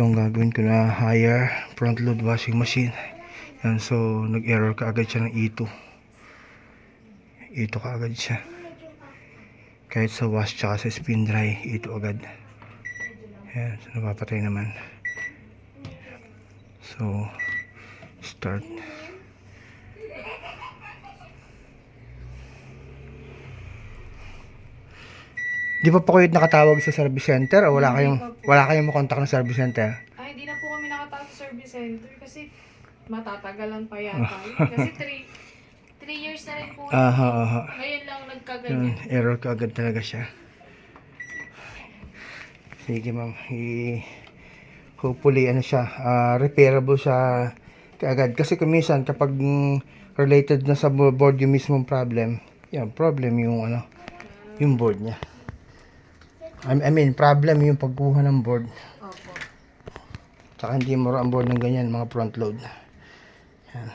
Ito ang gagawin ko na higher front load washing machine. Yan, so nag-error ka agad siya ng E2. E2 ka agad siya. Kahit sa wash tsaka sa spin dry, E2 agad. Yan, so napapatay naman. So start. Di pa po kayo nakatawag sa service center o wala kayong makontak ng service center? Ay, hindi na po kami nakatawag sa service center kasi matatagalan pa yata yun. Kasi 3 years na rin po. Ngayon lang nagkaganyan. Error ka agad talaga siya. Sige ma'am, hopefully ano siya, repairable siya kaagad. Kasi kumisan kapag related na sa board yung mismong problem, yan, problem yung yung board niya. I mean, problem yung pagkuha ng board. Opo. Tsaka hindi mo ang board ng ganyan, mga front load. Yan.